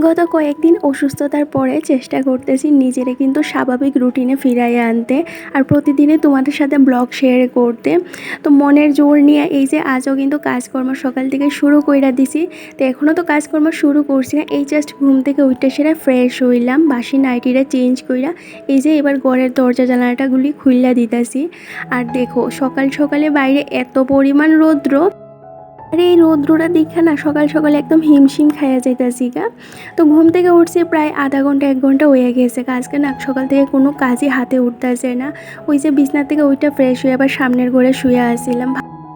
গত কয়েকদিন অসুস্থতার পরে চেষ্টা করতেছি নিজেরে কিন্তু স্বাভাবিক রুটিনে ফিরাইয়ে আনতে আর প্রতিদিনই তোমাদের সাথে ব্লগ শেয়ার করতে। তো মনের জোর নিয়ে এই যে আজও কিন্তু কাজকর্ম সকাল থেকে শুরু কইরা দিছি। তো এখনও তো কাজকর্ম শুরু করছি না, এই জাস্ট ঘুম থেকে উঠতে সেরা ফ্রেশ হইলাম, বাসি নাইটিটা চেঞ্জ কইরা এই যে এবার ঘরের দরজা জানালাটাগুলি খুইলা দিতেছি। আর দেখো সকাল সকালে বাইরে এত পরিমাণ রৌদ্র, আর এই রৌদ্রটা দেখে না সকাল সকালে একদম হিমশিম খাইয়া যাইতাছি গা। তো ঘুম থেকে উঠছি প্রায় আধা ঘন্টা 1 ঘন্টা হয়ে গেছে, আজকে না সকাল থেকে কোনো কাজই হাতে উঠতেছে না। ওই যে বিছনা থেকে ওইটা ফ্রেশ হয়ে আবার সামনের ঘরে শুয়ে আসছিলাম,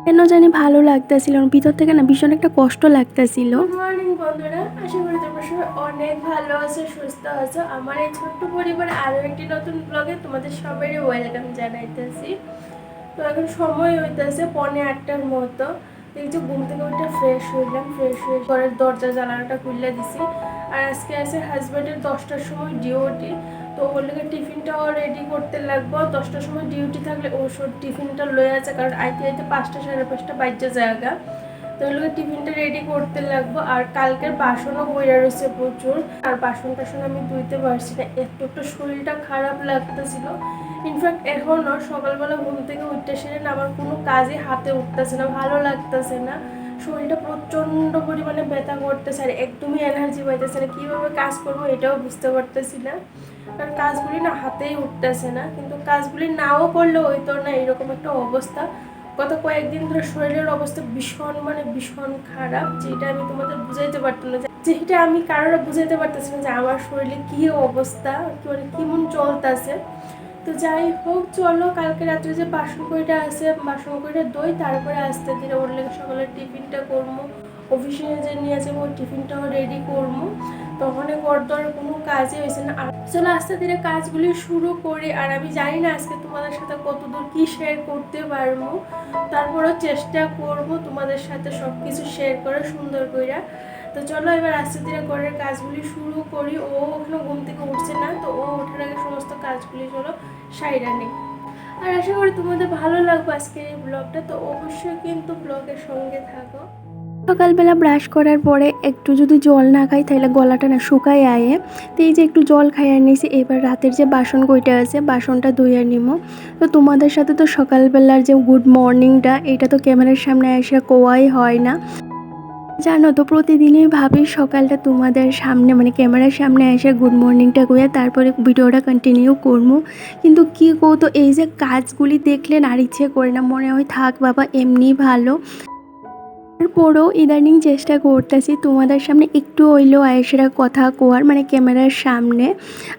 কেন জানি ভালো লাগতেছিল, ভিতর থেকে না ভীষণ একটা কষ্ট লাগতেছিল। গুড মর্নিং বন্ধুরা, আশা করি তোমরা সবাই অনেক ভালো আছো, সুস্থ আছো। আমার এই ছোট্ট পরিবারে আরও একটি নতুন ব্লগে তোমাদের সবারই ওয়েলকাম জানাইতেছি। তো এখন সময় হইতেছে 7:45টার মতো। এই যে ঘুম থেকে ওইটা ফ্রেশ হইলাম, ফ্রেশ হয়ে ঘরের দরজা জানালাটা খুলে দিছি। আর আজকে আছে হাজব্যান্ডের 10টার সময় ডিউটি, তো ওর লেগে টিফিনটাও রেডি করতে লাগবো। 10টার সময় ডিউটি থাকলে ও সব টিফিনটা লয়ে আছে, কারণ আইতে আইতে 5টা 5:30 বাজে জায়গা। তো ওর লেগে টিফিনটা রেডি করতে লাগবো। আর কালকের বাসনও বইরা রয়েছে প্রচুর, আর বাসন টাসন আমি ধুইতে পারছি না, একটু শরীরটা খারাপ লাগতেছিল। ইনফ্যাক্ট এখনও সকালবেলা ঘুম থেকে উঠতে সেরে না আমার কোনো কাজে হাতে উঠতেছে না, ভালো লাগতেছে না, শরীরটা প্রচণ্ড পরিমাণে ব্যথা করতেছে আর একদমই এনার্জি পাইতেছে না। কীভাবে কাজ করবো এটাও বুঝতে পারতেছি না, কারণ কাজগুলি না হাতেই উঠতেছে না। কিন্তু কাজগুলি নাও করলে হইতো না, এরকম একটা অবস্থা। গত কয়েকদিন ধরে শরীরের অবস্থা ভীষণ খারাপ, যেটা আমি তোমাদের বুঝাইতে পারতাম না, যেটা আমি কারোর বুঝাইতে পারতেছি না যে আমার শরীরে কী অবস্থা, মানে কেমন চলতেছে। তো যাই হোক, চলো কালকে রাত্রে যে বাসন কইটা আছে, বাসন কইটা দই, তারপরে আস্তে ধীরে ওর লেগে সকালের টিফিনটা করবো, অফিসে যে নিয়ে যাবো ওই টিফিনটাও রেডি করবো। তখন গড়দর কোনো কাজই হয়েছে না। আর চলো আস্তে ধীরে কাজগুলি শুরু করি। আর আমি জানি না আজকে তোমাদের সাথে কতদূর কি শেয়ার করতে পারবো, তারপরেও চেষ্টা করব তোমাদের সাথে সব কিছু শেয়ার করে সুন্দর করে। তো চলো এবার আস্তে ধীরে ঘরের কাজগুলি শুরু করি। ও ওখানে ঘুম থেকে উঠছে না, তো ও ওঠার আগে সমস্ত কাজগুলি চলো সাইরা নেই। আর আশা করি তোমাদের ভালো লাগবে আজকের এই ব্লগটা, তো অবশ্যই কিন্তু ব্লগের সঙ্গে থাকো। সকালবেলা ব্রাশ করার পরে একটু যদি জল না খাই তাহলে গলাটা না শুকায় আয়ে, তো এই যে একটু জল খাইয়ে নিয়েছি। এবার রাতের যে বাসন কইটা আছে বাসনটা ধুয়ে নিবো। তো তোমাদের সাথে তো সকালবেলার যে গুড মর্নিংটা এটা তো ক্যামেরার সামনে এসে কোয়াই হয় না, জানো তো প্রতিদিনই ভাবি সকালটা তোমাদের সামনে মানে ক্যামেরার সামনে এসে গুড মর্নিংটা কইয়া তারপরে ভিডিওটা কন্টিনিউ করবো। কিন্তু কী তো এই যে কাজগুলি দেখলে আর ইচ্ছে করে না, মনে হয় থাক বাবা এমনি ভালো। তারপরেও ইদানিং চেষ্টা করতেছি তোমাদের সামনে একটু হইলেও আয়েসেরা কথা কোয়ার, মানে ক্যামেরার সামনে।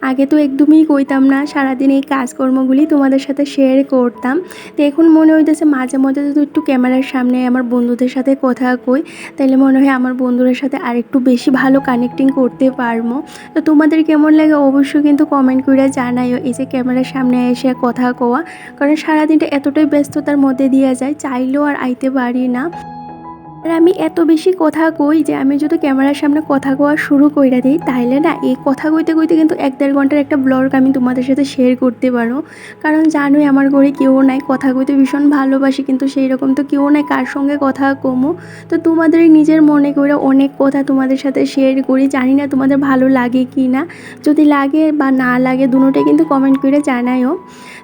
আগে তো একদমই কইতাম না, সারাদিন এই কাজকর্মগুলি তোমাদের সাথে শেয়ার করতাম। তো এখন মনে হইতেছে মাঝে মধ্যে যদি একটু ক্যামেরার সামনে আমার বন্ধুদের সাথে কথা কই, তাহলে মনে হয় আমার বন্ধুদের সাথে আর একটু বেশি ভালো কানেক্টিং করতে পারবো। তো তোমাদের কেমন লাগে অবশ্যই কিন্তু কমেন্ট করে জানাইও এই যে ক্যামেরার সামনে এসে কথা কোয়া, কারণ সারাদিনটা এতটাই ব্যস্ততার মধ্যে দিয়ে যায়, চাইলেও আর আইতে পারি না। আর আমি এত বেশি কথা কই যে আমি যদি ক্যামেরার সামনে কথা কওয়া শুরু কইরা দিই তাহলে না এই কথা কইতে কইতে কিন্তু 1-1.5 ঘন্টার একটা ব্লগ আমি তোমাদের সাথে শেয়ার করতে পারো। কারণ জানোই আমার ঘরে কেউ নাই, কথা কইতে ভীষণ ভালোবাসি, কিন্তু সেই রকম তো কেউ নাই কার সঙ্গে কথা কমো। তো তোমাদের নিজের মনে করে অনেক কথা তোমাদের সাথে শেয়ার করি, জানি না তোমাদের ভালো লাগে কি না। যদি লাগে বা না লাগে দুটোটাই কিন্তু কমেন্ট করে জানাইও।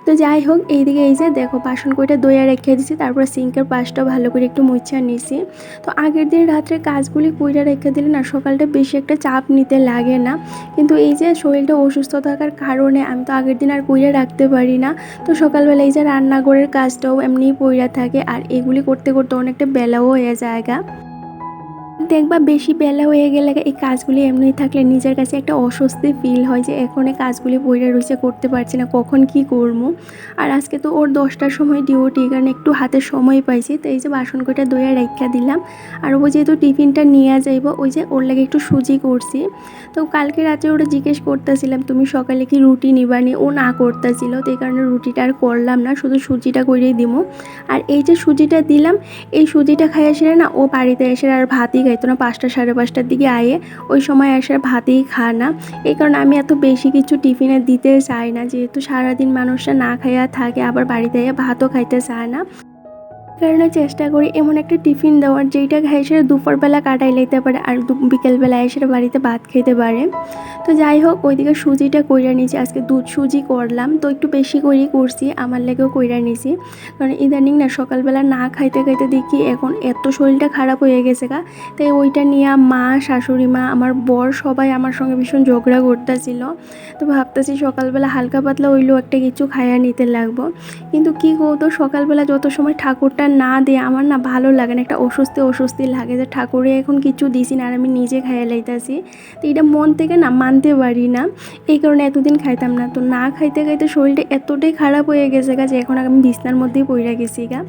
তো যাই হোক, এইদিকে এই যে দেখো বাসন কইটা দইয়া রেখে দিছি, তারপর সিঙ্কের পাশটা ভালো করে একটু মুছা নিছি। তো আগের দিন রাত্রে কাজগুলি কইরা রেখে দিলে না সকালটা বেশি একটা চাপ নিতে লাগে না। কিন্তু এই যে শরীরটা অসুস্থ থাকার কারণে আমি তো আগের দিন আর কইরা রাখতে পারি না। তো সকালবেলা এই যে রান্নাঘরের কাজটাও এমনিই পইরা থাকে, আর এগুলি করতে করতে অনেকটা বেলাও হয়ে যায়। দেখবা বেশি বেলা হয়ে গেলে এই কাজগুলি এমনি থাকলে নিজের কাছে একটা অস্বস্তি ফিল হয় যে এখন এই কাজগুলি পইরা রয়েছে করতে পারছি না, কখন কি করবো। আর আজকে তো ওর 10টার সময় ডিউটি, কারণ একটু হাতে সময় পাইছি। তো এই যে বাসন কইটা দইয়া রাইখা দিলাম। আর ও যেহেতু টিফিনটা নিয়ে যাইব ওই যে ওর লাগে একটু সুজি করছি। তো কালকে রাতে ওরা জিজ্ঞেস করতেছিলাম তুমি সকালে কি রুটি নিবানি, ও না করতেছিল, তো এই কারণে রুটিটা আর করলাম না, শুধু সুজিটা করেই দিব। আর এই যে সুজিটা দিলাম, এই সুজিটা খাই আসলে না ও বাড়িতে এসে আর ভাতই খাইতো না, 5টা 5:30টার দিকে আয়ে ওই সময় এসে ভাতই খায় না। এই কারণে আমি এত বেশি কিছু টিফিনে দিতে চাই না, যেহেতু সারাদিন মানুষরা না খাইয়া থাকে আবার বাড়িতে ভাতও খাইতে চায় না। কারণে চেষ্টা করি এমন একটা টিফিন দেওয়ার যেইটা খাই সেটা দুপুরবেলা কাটাই লইতে পারে আর বিকেলবেলা এসে বাড়িতে ভাত খেতে পারে। তো যাই হোক ওইদিকে সুজিটা কইরা নিয়েছি, আজকে দুধ সুজি করলাম, তো একটু বেশি করেই করছি, আমার লেগেও কইরা নিয়েছি। কারণ ইদানিং না সকালবেলা না খাইতে খাইতে দেখি এখন এত শরীরটা খারাপ হয়ে গেছে গা। তাই ওইটা নিয়ে মা, শাশুড়ি মা, আমার বর সবাই আমার সঙ্গে ভীষণ ঝগড়া করতেছিল। তো ভাবতেছি সকালবেলা হালকা পাতলা হইলেও একটা কিছু খাইয়া নিতে লাগবো। কিন্তু কী করতো, সকালবেলা যত সময় ঠাকুরটা না দিয়ে আমার না ভালো লাগে না, একটা অস্বস্তি লাগে যে ঠাকুরে এখন কিছু দিছি না আর আমি নিজে খাইয়া লাইতাছি। তো এটা মন থেকে না মানতে পারি না, এই কারণে এতদিন খাইতাম না। তো না খাইতে খাইতে শরীরটা এতটাই খারাপ হয়ে গেছে গা যে এখন আমি বিছনার মধ্যেই পড়ে গেছি গা।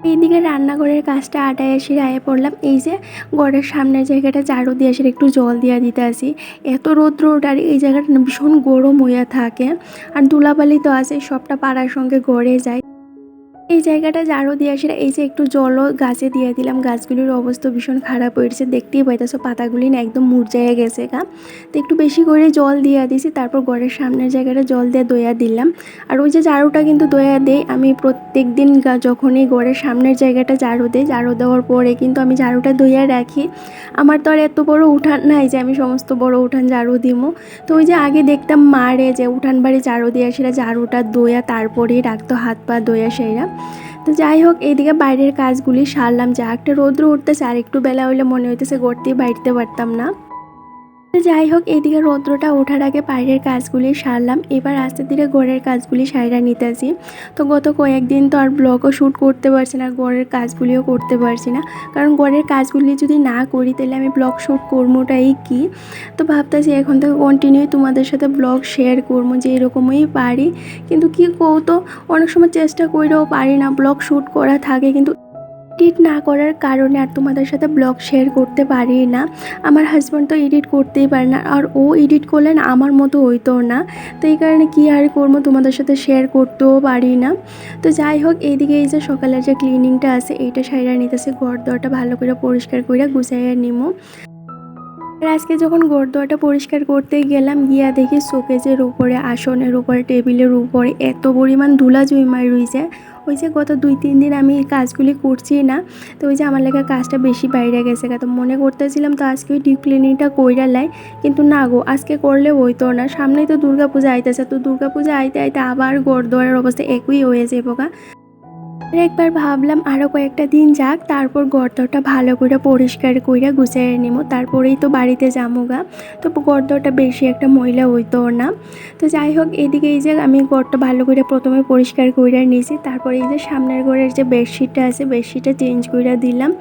এইদিকে রান্নাঘরের কাজটা আটায় এসে আয়ে পড়লাম। এই যে ঘরের সামনের জায়গাটা ঝাড়ু দিয়ে এসে একটু জল দিয়ে দিতে আসি। এত রৌদ্র ওঠার এই জায়গাটা না ভীষণ গরম হইয়া থাকে, আর ধুলাবালি তো আছে, সবটা পাড়ার সঙ্গে গড়ে যায়। এই জায়গাটা ঝাড়ু দিয়ে আসে এই যে একটু জলও গাছে দিয়ে দিলাম। গাছগুলির অবস্থা ভীষণ খারাপ হয়েছে, দেখতেই পাইতেছো পাতাগুলি না একদম মুরঝাইয়া গেছে গা। তো একটু বেশি করে জল দিয়ে দিছি, তারপর ঘরের সামনের জায়গাটা জল দিয়ে দইয়া দিলাম। আর ওই যে ঝাড়ুটা কিন্তু দইয়া দেই আমি প্রত্যেক দিন, যখনই ঘরের সামনের জায়গাটা ঝাড়ু দিই, ঝাড়ু দেওয়ার পরে কিন্তু আমি ঝাড়ুটা দইয়া রাখি। আমার তো আর এত বড় উঠান নাই যে আমি সমস্ত বড় উঠান ঝাড়ু দিমু। তো ওই যে আগে দেখতাম মারে যে উঠান বাড়ি ঝাড়ু দিয়ে সেটা ঝাড়ুটা দইয়া তারপরেই রাখতো হাত পা দইয়া সেরা। তো যাই হোক এইদিকে বাইরের কাজগুলি সারলাম, যা একটা রৌদ্র উঠতেছে আর একটু বেলা হইলে মনে হইতেছে গড়তেই বাইরতে পারতাম না। তো যাই হোক এইদিকে রৌদ্রটা ওঠার আগে বাইরের কাজগুলি সারলাম, এবার আস্তে ধীরে ঘরের কাজগুলি সাইরা নিতেছি। তো গত কয়েকদিন তো আর ব্লগও শ্যুট করতে পারছি না, ঘরের কাজগুলিও করতে পারছি না, কারণ ঘরের কাজগুলি যদি না করি তাহলে আমি ব্লগ শ্যুট করবোটাই কি। তো ভাবতেছি এখন থেকে কন্টিনিউ তোমাদের সাথে ব্লগ শেয়ার করবো, যে এরকমই পারি। কিন্তু কি কৌতো অনেক সময় চেষ্টা করেও পারি না, ব্লগ শ্যুট করা থাকে কিন্তু এডিট না করার কারণে আর তোমাদের সাথে ব্লগ শেয়ার করতে পারি না। আমার হাজব্যান্ড তো এডিট করতেই পারে না, আর ও এডিট করলে না আমার মতো হইতো না। তো এই কারণে কী আর করবো, তোমাদের সাথে শেয়ার করতেও পারি না। তো যাই হোক এইদিকে এই যে সকালের যে ক্লিনিংটা আছে এইটা সাইরা নিতেছে, ঘর দরটা ভালো করে পরিষ্কার করে গুছাইয়া নিমো। আর আজকে যখন ঘর দোয়ারটা পরিষ্কার করতে গেলাম, গিয়া দেখি শোকেজের উপরে, আসনের উপরে, টেবিলের উপরে এত পরিমাণ ধুলা জুইমাই রয়েছে। ওই যে গত 2-3 দিন আমি এই কাজগুলি করছি না, তো ওই যে আমার লেগে কাজটা বেশি বাইরে গেছে। তো মনে করতেছিলাম তো আজকে ওই ডিপ ক্লিনিংটা কইরা লাই, কিন্তু না গো আজকে করলে হইতো না। সামনেই তো দুর্গাপূজা আইতেছে, তো দুর্গাপূজা আইতে আইতে আবার ঘর দোয়ারের অবস্থা একই হয়ে যাবো গা। একবার ভাবলাম আরও কয়েকটা দিন যাক, তারপর গর্তটা ভালো করে পরিষ্কার কইরা গুছিয়ে নিব, তারপরেই তো বাড়িতে যাবো গা। তো গর্তটা বেশি একটা ময়লা হইতো না। তো যাই হোক এদিকে এই যে আমি গর্ত ভালো করে প্রথমে পরিষ্কার কইরা নিয়েছি, তারপরে এই যে সামনের ঘরের যে বেডশিটটা আছে বেডশিটটা চেঞ্জ কইরা দিলাম।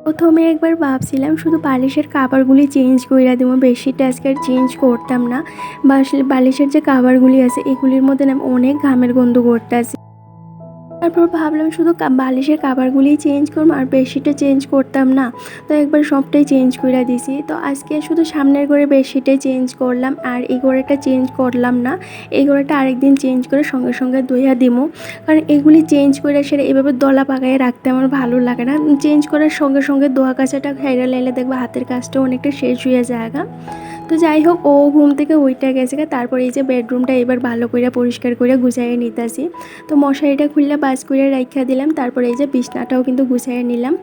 প্রথমে একবার ভাবছিলাম শুধু বালিশের কাভারগুলি চেঞ্জ কইরা দেবো, বেডশিটটা আজকে আর চেঞ্জ করতাম না। বালিশের যে কাভারগুলি আছে এগুলির মধ্যে না অনেক ঘামের গন্ধ করতেছে। তারপর ভাবলাম শুধু বালিশের কাভারগুলি চেঞ্জ করবো আর বেডশিটটা চেঞ্জ করতাম না, তো একবার সবটাই চেঞ্জ করে দিছি। তো আজকে শুধু সামনের ঘরে বেডশিটে চেঞ্জ করলাম, আর এই ঘরেটা চেঞ্জ করলাম না, এই ঘরেটা আরেকদিন চেঞ্জ করে সঙ্গে সঙ্গে ধুইয়া দিমু। কারণ এগুলি চেঞ্জ করে সেটা এভাবে দলা পাকায় রাখতে আমার ভালো লাগে না। চেঞ্জ করার সঙ্গে সঙ্গে ধোয়া কাচাটা খাইরা লাইলে দেখবো হাতের কাজটাও অনেকটা শেষ হয়ে যায়। তো যাই হোক ও ঘুম থেকে ওইটা গেছে, তারপর এই যে বেডরুমটা এবার ভালো করে পরিষ্কার করে গুছাইয়ে নিতেছি। তো মশারিটা খুললে বাজ করে রাইখা দিলাম, তারপর এই যে বিছনাটাও কিন্তু গুছাইয়ে নিলাম।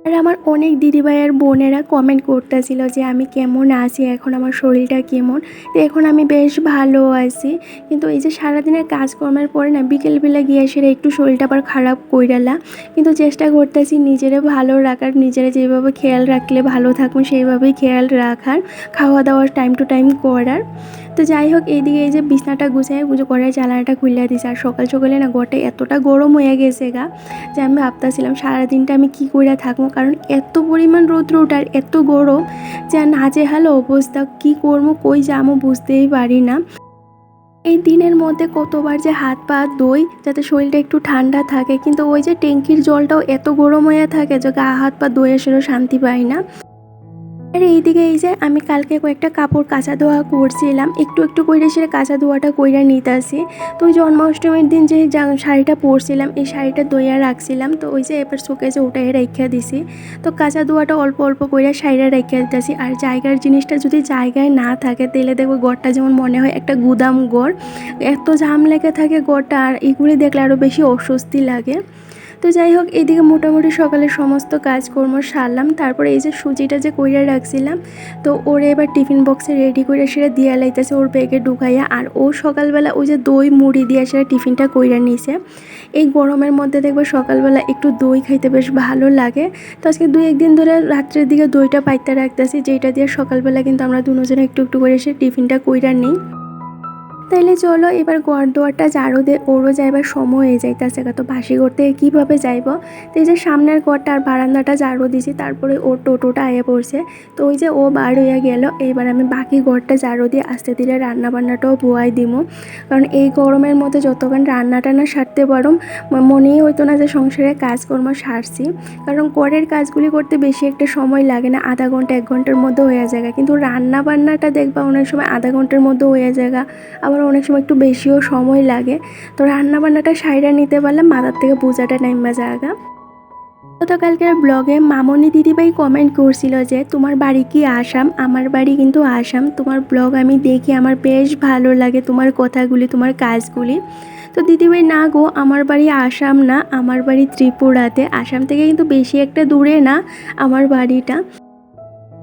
আর আমার অনেক দিদিভাই আর বোনেরা কমেন্ট করতেছিল যে আমি কেমন আছি, এখন আমার শরীরটা কেমন। তো এখন আমি বেশ ভালো আছি, কিন্তু এই যে সারাদিনের কাজকর্মের পরে না বিকেলবেলা গিয়ে সেটা একটু শরীরটা আবার খারাপ কইরালা। কিন্তু চেষ্টা করতেছি নিজেরা ভালো রাখার, নিজেরা যেভাবে খেয়াল রাখলে ভালো থাকুন সেইভাবেই খেয়াল রাখার, খাওয়া দাওয়ার টাইম টু টাইম করার। তো যাই হোক এইদিকে এই যে বিছনাটা গুছাই করে জ্বালানাটা খুলে দিছে। আর সকাল সকালে না ঘরটা এতটা গরম হয়ে গেছে গা যে আমি ভাবতেছিলাম সারাদিনটা আমি কী করে থাকবো, কারণ এত পরিমাণ রৌদ্র ওঠার এত গরম যে নাজেহাল অবস্থা, কী করবো কই যাবো বুঝতেই পারি না। এই দিনের মধ্যে কতবার যে হাত পা ধুই যাতে শরীরটা একটু ঠান্ডা থাকে, কিন্তু ওই যে ট্যাঙ্কির জলটাও এত গরম হয়ে থাকে যে গা হাত পা ধুয়ে সেরও শান্তি পাই না। আর এইদিকে এই যে আমি কালকে কয়েকটা কাপড় কাচা ধোয়া করছিলাম, একটু একটু করে সেটা কাচা ধোয়াটা কইরা নিতেছি। তো ওই জন্মাষ্টমীর দিন যে শাড়িটা পরছিলাম এই শাড়িটা ধুইয়া রাখছিলাম, তো ওই যে এবার শোকেজে উঠাই রাইখা দিছি। তো কাঁচা ধোয়াটা অল্প অল্প কইরা শাড়িটা রাইখা দিতেছি। আর জায়গার জিনিসটা যদি জায়গায় না থাকে তাহলে দেখবো ঘরটা যেমন মনে হয় একটা গুদাম ঘর, এত জাম লেগে থাকে ঘরটা, আর এগুলি দেখলে আরও বেশি অস্বস্তি লাগে। তো যাই হোক, এদিকে মোটামুটি সকালে সমস্ত কাজকর্ম সারলাম। তারপরে এই যে সুজিটা যে কইরা রাখছিলাম, তো ওরে এবার টিফিন বক্সে রেডি করে সেটা দিয়া লাইতেছে ওর ব্যাগে ঢুকাইয়া। আর ও সকালবেলা ওই যে দই মুড়ি দিয়ে সেটা টিফিনটা কইরা নিছে। এই গরমের মধ্যে দেখবে সকালবেলা একটু দই খাইতে বেশ ভালো লাগে। তো আজকে 2-1 দিন ধরে রাত্রের দিকে দইটা পাইতে রাখতেছি, যেটা দিয়ে সকালবেলা কিন্তু আমরা দুজনে একটু একটু করে সে টিফিনটা কইরা নিই। তাইলে চলো এবার ঘর দুয়ারটা ঝাড়ু দিয়ে ওরও যাইবার সময় হয়ে যাইতেছে, তো বাসি করতে কীভাবে যাইব। তো এই যে সামনের ঘরটা আর বারান্দাটা ঝাড়ু দিছি, তারপরে ওর টোটোটা আয়ে পড়ছে। তো ওই যে ও বার হইয়া গেল, এবার আমি বাকি ঘরটা ঝাড়ু দিয়ে আস্তে ধীরে রান্নাবান্নাটাও বুয়াই দিমু। কারণ এই গরমের মধ্যে যতক্ষণ রান্নাটা না সারতে পারুম মনেই হইতো না যে সংসারে কাজকর্ম সারছি। কারণ ঘরের কাজগুলি করতে বেশি একটা সময় লাগে না, আধা ঘন্টা 1 ঘন্টার মধ্যে হয়ে যায়। কিন্তু রান্না বান্নাটা দেখবা অনেক সময় আধা ঘন্টার মধ্যে হয়ে যায়, আবার অনেক সময় একটু বেশিও সময় লাগে। তো রান্না বান্নাটা সাইরা নিতে পারলে মাথার থেকে বোঝাটা নাইমা জায়গা। গতকালকের ব্লগে মামনি দিদিভাই কমেন্ট করছিল যে তোমার বাড়ি কি আসাম? আমার বাড়ি কিন্তু আসাম। তোমার ব্লগ আমি দেখি, আমার বেশ ভালো লাগে তোমার কথাগুলি, তোমার কাজগুলি। তো দিদিভাই, না গো, আমার বাড়ি আসাম না, আমার বাড়ি ত্রিপুরাতে। আসাম থেকে কিন্তু বেশি একটা দূরে না আমার বাড়িটা।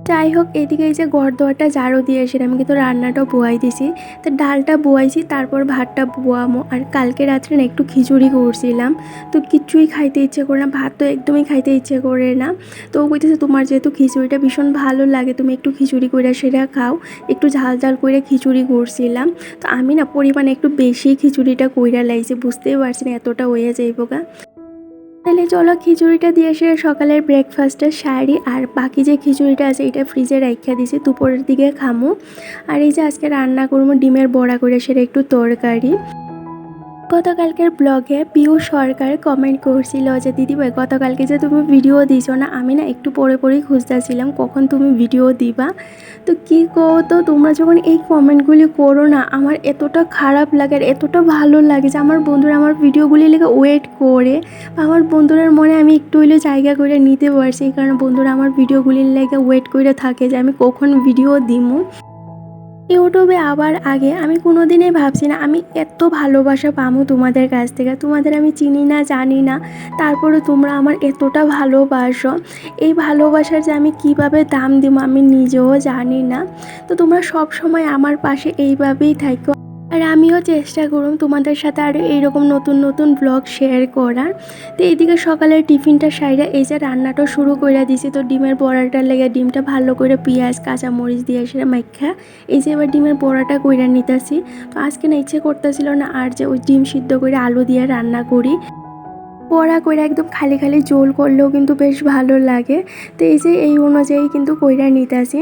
যাই হোক, এদিকে এই যে ঘর দোয়ারটা ঝাড়ু দিয়ে এসে আমি কিন্তু রান্নাটাও বয়াই দিছি। তো ডালটা বয়াইছি, তারপর ভাতটা বোয়ামো। আর কালকে রাত্রে না একটু খিচুড়ি করছিলাম, তো কিচ্ছুই খাইতে ইচ্ছে করে না, ভাত তো একদমই খাইতে ইচ্ছে করে না। তো ও কইতেছে তোমার যেহেতু খিচুড়িটা ভীষণ ভালো লাগে, তুমি একটু খিচুড়ি করে সেটা খাও। একটু ঝাল ঝাল করে খিচুড়ি করছিলাম। তো আমি না পরিমাণে একটু বেশি খিচুড়িটা কইরা লাইছি, বুঝতেই পারছি না এতটা হয়ে যাইব গা। তাহলে চলো খিচুড়িটা দিয়ে এসে সকালের ব্রেকফাস্টটা সারি। আর বাকি যে খিচুড়িটা আছে এটা ফ্রিজে রাইখা দিছি, দুপুরের দিকে খামু। আর এই যে আজকে রান্না করবো ডিমের বড়া করে সেটা একটু তরকারি। গতকালকের ব্লগে পিউ সরকার কমেন্ট করছিল যে দিদিভাই গতকালকে যে তুমি ভিডিও দিছো না, আমি না একটু পরে পরেই খুঁজতেছিলাম কখন তুমি ভিডিও দিবা। তো কী কো, তো তোমরা যখন এই কমেন্টগুলি করো না, আমার এতটা খারাপ লাগে আর এতটা ভালো লাগে যে আমার বন্ধুরা আমার ভিডিওগুলি লেগে ওয়েট করে, বা আমার বন্ধুরার মনে আমি একটু হইলেও জায়গা করে নিতে পারছি। এই কারণে বন্ধুরা আমার ভিডিওগুলির লেগে ওয়েট করে থাকে যে আমি কখন ভিডিও দিমু। ইউটিউবে আবার আগে আমি কোনো দিনই ভাবছি না আমি এত ভালোবাসা পাবো তোমাদের কাছ থেকে। তোমাদের আমি চিনি না, জানি না, তারপরে তোমরা আমার এতটা ভালোবাসো। এই ভালোবাসার যে আমি কিভাবে দাম দিব আমি নিজেও জানি না। তো তোমরা সব সময় আমার পাশে এইভাবেই থাকো। আর আমিও চেষ্টা করুম তোমাদের সাথে আরও এইরকম নতুন নতুন ব্লগ শেয়ার করার। তো এইদিকে সকালের টিফিনটা সাইরা এই যে রান্নাটা শুরু করে দিছি। তো ডিমের বড়াটার লেগে ডিমটা ভালো করে পেঁয়াজ কাঁচামরিচ দিয়ে সেটা মাইখা এই যে এবার ডিমের বড়াটা কইরা নিতেছি। তো আজকে না ইচ্ছে করতেছিল না আর যে ওই ডিম সিদ্ধ করে আলু দিয়ে রান্না করি। বড়া কইরা একদম খালি খালি ঝোল করলেও কিন্তু বেশ ভালো লাগে। তো এই যে এই অনুযায়ী কিন্তু কইরা নিতেছি।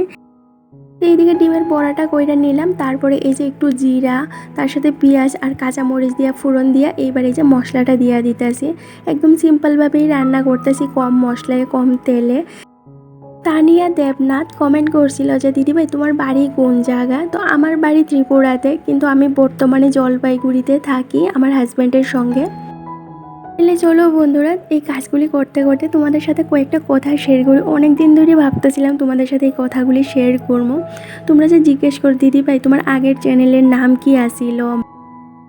এইদিকে ডিমের বড়াটা কইরা নিলাম, তারপরে এই যে একটু জিরা, তার সাথে পেঁয়াজ আর কাঁচামরিচ দিয়া ফোড়ন দিয়া এইবার এই যে মশলাটা দিয়া দিতেছি। একদম সিম্পলভাবেই রান্না করতেছি, কম মশলায় কম তেলে। তানিয়া দেবনাথ কমেন্ট করছিল যে দিদিভাই তোমার বাড়ি কোন জায়গা? তো আমার বাড়ি ত্রিপুরাতে, কিন্তু আমি বর্তমানে জলপাইগুড়িতে থাকি আমার হাজব্যান্ডের সঙ্গে। তাহলে চলো বন্ধুরা, এই কাজগুলি করতে করতে তোমাদের সাথে কয়েকটা কথা শেয়ার করি। অনেক দিন ধরে ভাবতেছিলাম তোমাদের সাথে এই কথাগুলি শেয়ার করবো। তোমরা যে জিজ্ঞেস করো দিদিভাই তোমার আগের চ্যানেলের নাম কি আসিল,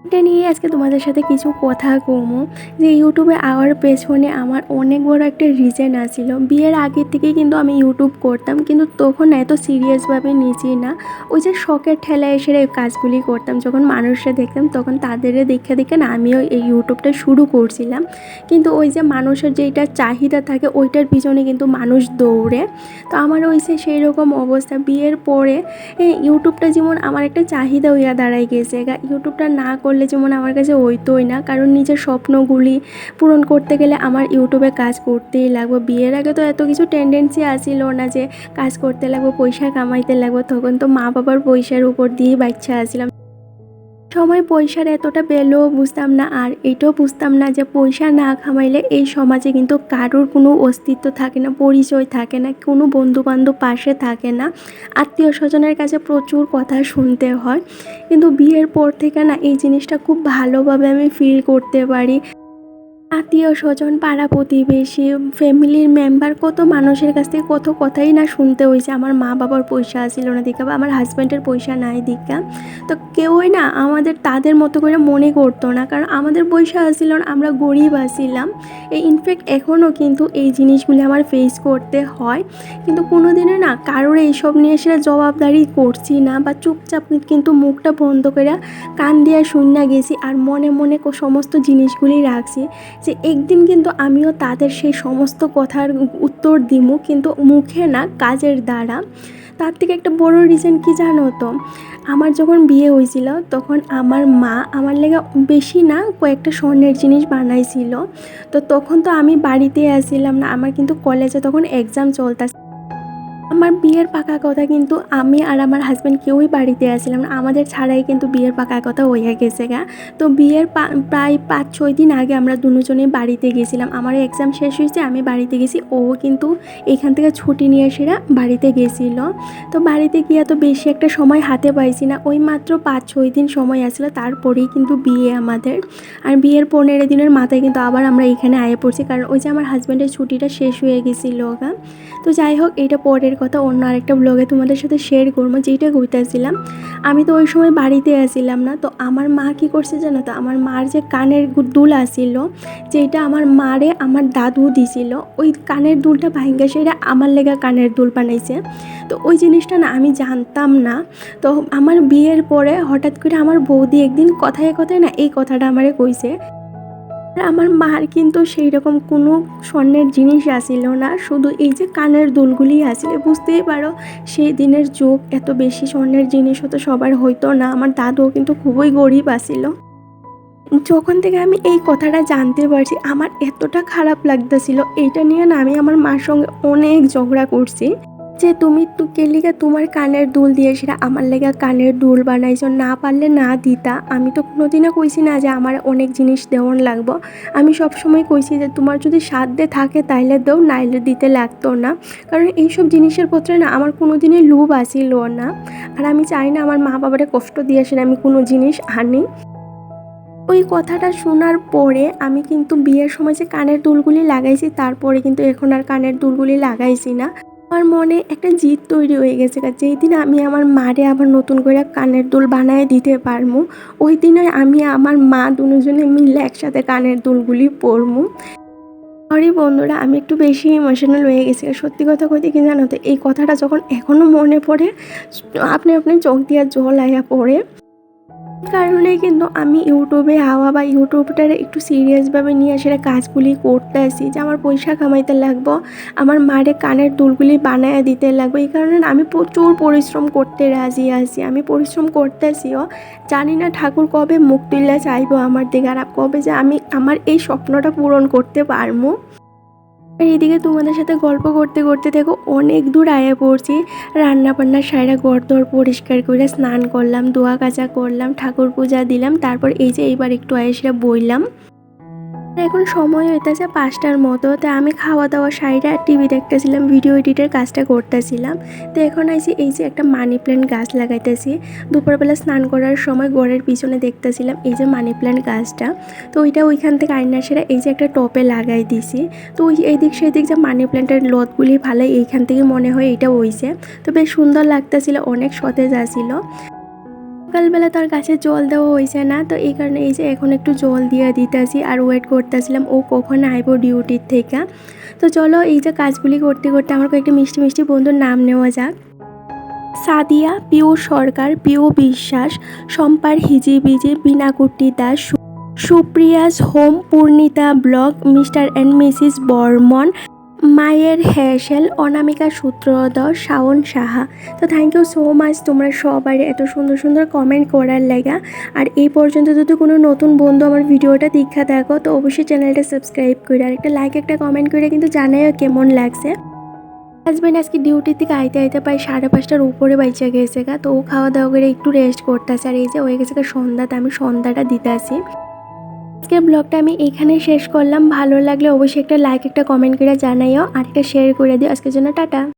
এটা নিয়ে আজকে তোমাদের সাথে কিছু কথা কমো। যে ইউটিউবে আওয়ার পেছনে আমার অনেক বড় একটা রিজন আছিল। বিয়ের আগের থেকেই কিন্তু আমি ইউটিউব করতাম, কিন্তু তখন এত সিরিয়াসভাবে নিয়েছি না। ওই যে শখের ঠেলায় এসে এই কাজগুলি করতাম, যখন মানুষরা দেখতাম তখন তাদের দেখে দেখে না আমিও এই ইউটিউবটা শুরু করছিলাম। কিন্তু ওই যে মানুষের যেটা চাহিদা থাকে ওইটার পিছনে কিন্তু মানুষ দৌড়ে। তো আমার হয়েছে সেই রকম অবস্থা। বিয়ের পরে ইউটিউবটা যেমন আমার একটা চাহিদা হইয়া দাঁড়াই গেছে। ইউটিউবটা না করলে যেমন আমার কাছে হইতোই না, কারণ নিজের স্বপ্নগুলি পূরণ করতে গেলে আমার ইউটিউবে কাজ করতেই লাগবে। বিয়ের আগে তো এত কিছু টেন্ডেন্সি আসিল না যে কাজ করতে লাগবে, পয়সা কামাইতে লাগবে। তখন তো মা বাবার পয়সার উপর দিয়েই বাচ্চা আসছিলাম। সময় পয়সার এতটা ভ্যালুও বুঝতাম না, আর এটাও বুঝতাম না যে পয়সা না কামাইলে এই সমাজে কিন্তু কারোর কোনো অস্তিত্ব থাকে না, পরিচয় থাকে না, কোনো বন্ধুবান্ধব পাশে থাকে না, আত্মীয় স্বজনের কাছে প্রচুর কথা শুনতে হয়। কিন্তু বিয়ের পর থেকে না এই জিনিসটা খুব ভালোভাবে আমি ফিল করতে পারি। আত্মীয় স্বজন, পাড়া প্রতিবেশী, ফ্যামিলির মেম্বার কত মানুষের কাছ থেকে কত কথাই না শুনতে হয়েছে আমার মা বাবার পয়সা ছিল না দিকা বা আমার হাজব্যান্ডের পয়সা নাই দিকা। তো কেউই না আমাদের তাদের মতো করে মনে করতো না, কারণ আমাদের পয়সা আসছিল না, আমরা গরিব আসছিলাম। এই ইনফ্যাক্ট এখনও কিন্তু এই জিনিসগুলি আমার ফেস করতে হয়, কিন্তু কোনো দিনে না কারোর এইসব নিয়ে সেটা জবাবদারি করছি না বা চুপচাপ কিন্তু মুখটা বন্ধ করে কান দিয়ে শুনে গেছি আর মনে মনে সমস্ত জিনিসগুলি রাখছি যে একদিন কিন্তু আমিও তাদের সেই সমস্ত কথার উত্তর দিমু, কিন্তু মুখে না, কাজের দ্বারা। তার থেকে একটা বড় রিজন কি জানো তো, আমার যখন বিয়ে হয়েছিল তখন আমার মা আমার লেগে বেশি না কয়েকটা স্বর্ণের জিনিস বানাইছিল। তো তখন তো আমি বাড়িতে আসছিলাম না, আমার কিন্তু কলেজে তখন এক্সাম চলতেছে। আমার বিয়ের পাকা কথা কিন্তু আমি আর আমার হাজব্যান্ড কেউই বাড়িতে আসছিলাম না, আমাদের ছাড়াই কিন্তু বিয়ের পাকা কথা হয়ে গেছে গা। তো বিয়ের প্রায় 5-6 দিন আগে আমরা দুজনেই বাড়িতে গেছিলাম। আমার এক্সাম শেষ হয়েছে, আমি বাড়িতে গেছি, ও কিন্তু এখান থেকে ছুটি নিয়ে সেরা বাড়িতে গেছিল। তো বাড়িতে গিয়ে তো বেশি একটা সময় হাতে পাইছি না, ওই মাত্র 5-6 দিন সময় আসলো, তারপরেই কিন্তু বিয়ে আমাদের। আর বিয়ের 15 দিনের মাথায় কিন্তু আবার আমরা এখানে আয়ে পড়ছি, কারণ ওই যে আমার হাজব্যান্ডের ছুটিটা শেষ হয়ে গেছিলো গা। তো যাই হোক, এটা পরের কথা, অন্য আরেকটা ব্লগে তোমাদের সাথে শেয়ার করবো। যেটা কইতেছিলাম, আমি তো ওই সময় বাড়িতে আসছিলাম না, তো আমার মা কি করছে জানো তো, আমার মার যে কানের দুল আসছিল, যেটা আমার মারে আমার দাদু দিছিল, ওই কানের দুলটা ভাঙ্গা সেটা আমার লেগা কানের দুল বানাইছে। তো ওই জিনিসটা না আমি জানতাম না। তো আমার বিয়ের পরে হঠাৎ করে আমার বৌদি একদিন কথায় কথায় না এই কথাটা আমারে কইছে। আমার মার কিন্তু সেই রকম কোনো স্বর্ণের জিনিস আসিল না, শুধু এই যে কানের দুলগুলি আসলে। বুঝতেই পারো সেই দিনের যুগ, এত বেশি স্বর্ণের জিনিস হতো সবার হইতো না, আমার দাদুও কিন্তু খুবই গরিব আসিল। যখন থেকে আমি এই কথাটা জানতে পারছি আমার এতটা খারাপ লাগতেছিল, এইটা নিয়ে না আমি আমার মার সঙ্গে অনেক ঝগড়া করছি যে তুমি কেলিকা তোমার কানের দুল দিয়ে সেটা আমার লেগা কানের দুল বানাইছো, না পারলে না দিতা। আমি তো কোনোদিনও কইছি না যে আমার অনেক জিনিস দেওয়ান লাগবো, আমি সবসময় কইছি যে তোমার যদি সাধ্যে থাকে তাইলে দেও, নাইলে দিতে লাগতো না। কারণ এইসব জিনিসের পত্রে না আমার কোনো দিনই লোভ আসিল না, আর আমি চাই না আমার মা বাবারে কষ্ট দিয়ে সেটা আমি কোনো জিনিস আনি। ওই কথাটা শোনার পরে আমি কিন্তু বিয়ের সময় যে কানের দুলগুলি লাগাইছি, তারপরে কিন্তু এখন আর কানের দুলগুলি লাগাইছি না। আমার মনে একটা জিদ তৈরি হয়ে গেছে, যেই দিন আমি আমার মারে আবার নতুন করে কানের দুল বানায় দিতে পারবো, ওই দিনে আমি আমার মা দুজনে মিলে একসাথে কানের দুলগুলি পরবো। সরি বন্ধুরা, আমি একটু বেশি ইমোশনাল হয়ে গেছি। সত্যি কথা কইতে কি জানো তো, এই কথাটা যখন এখনও মনে পড়ে আপনি আপনি চোখ দিয়ে জল আয়া পড়ে। কারণে কিন্তু আমি ইউটিউবে হাওয়া বা ইউটিউবটারে একটু সিরিয়াসভাবে নিয়ে সেটা কাজগুলি করতে আসি, যে আমার পয়সা কামাইতে লাগবো, আমার মারে কানের দুলগুলি বানায় দিতে লাগবে। এই কারণে আমি প্রচুর পরিশ্রম করতে রাজি আছি, আমি পরিশ্রম করতেছিও। জানি না ঠাকুর কবে মুখ তুললে চাইবো আমার দিকে, আর কবে যে আমি আমার এই স্বপ্নটা পূরণ করতে পারবো। আর এদিকে তোমাদের সাথে গল্প করতে করতে দেখো অনেক দূর আয়া পড়ছি। রান্না বান্না সাইরা ঘর পরিষ্কার করে স্নান করলাম, ধোয়া কাচা করলাম, ঠাকুর পূজা দিলাম, তারপর এই যে এইবার একটু আয়েসরা বইলাম। এখন সময় হইতেছে 5টার মতো, তো আমি খাওয়া দাওয়া সাইডে আর টিভি দেখতেছিলাম, ভিডিও এডিটের কাজটা করতেছিলাম। তো এখন আইসি এই যে একটা মানি প্ল্যান্ট গাছ লাগাইতেছি। দুপুরবেলা স্নান করার সময় ঘরের পিছনে দেখতেছিলাম এই যে মানি প্ল্যান্ট গাছটা, তো ওইটা ওইখান থেকে আইনা সেরা এই যে একটা টপে লাগাই দিছি। তো ওই এইদিক সেদিক যে মানি প্ল্যান্টের লতগুলি ভালো, এইখান থেকে মনে হয় এটা হইছে। তো বেশ সুন্দর লাগতেছিল, অনেক সতেজ আসিল। সকালবেলা তো আর গাছে জল দেওয়া হয়েছে না, তো এই কারণে এই যে এখন একটু জল দিয়ে দিতেছি আর ওয়েট করতেছিলাম ও কখন আইব ডিউটির থেকে। তো চলো এই যে কাজগুলি করতে করতে আমার কয়েকটা মিষ্টি মিষ্টি বন্ধুর নাম নেওয়া যাক। সাদিয়া, পিউ সরকার, পিউ বিশ্বাস, সম্পার হিজিবিজি, বিনাকুটি Das, Supriya's home, Purnita blog, mister and missus Barman, মায়ের হ্যাসেল, অনামিকা সূত্রধর, শাওন সাহা। তো থ্যাংক ইউ সো মাচ তোমরা সবাই এত সুন্দর সুন্দর কমেন্ট করার লাগা। আর এই পর্যন্ত যদি কোনো নতুন বন্ধু আমার ভিডিওটা দীক্ষা দেখো, তো অবশ্যই চ্যানেলটা সাবস্ক্রাইব করে আর একটা লাইক একটা কমেন্ট করে কিন্তু জানাইও কেমন লাগছে। হাজব্যান্ড আজকে ডিউটি থেকে আইতে আইতে প্রায় 5:30টার উপরে বাইচা গেছে গা, তো ও খাওয়া দাওয়া করে একটু রেস্ট করতেছে। আর এই যে হয়ে গেছে সন্ধ্যাতে আমি সন্ধ্যাটা দিতে আসি। আজকের ব্লগটা আমি এখানে শেষ করলাম। ভালো লাগলে অবশ্যই একটা লাইক একটা কমেন্ট করে জানাইও আর একটা শেয়ার করে দিও। আজকের জন্য টাটা।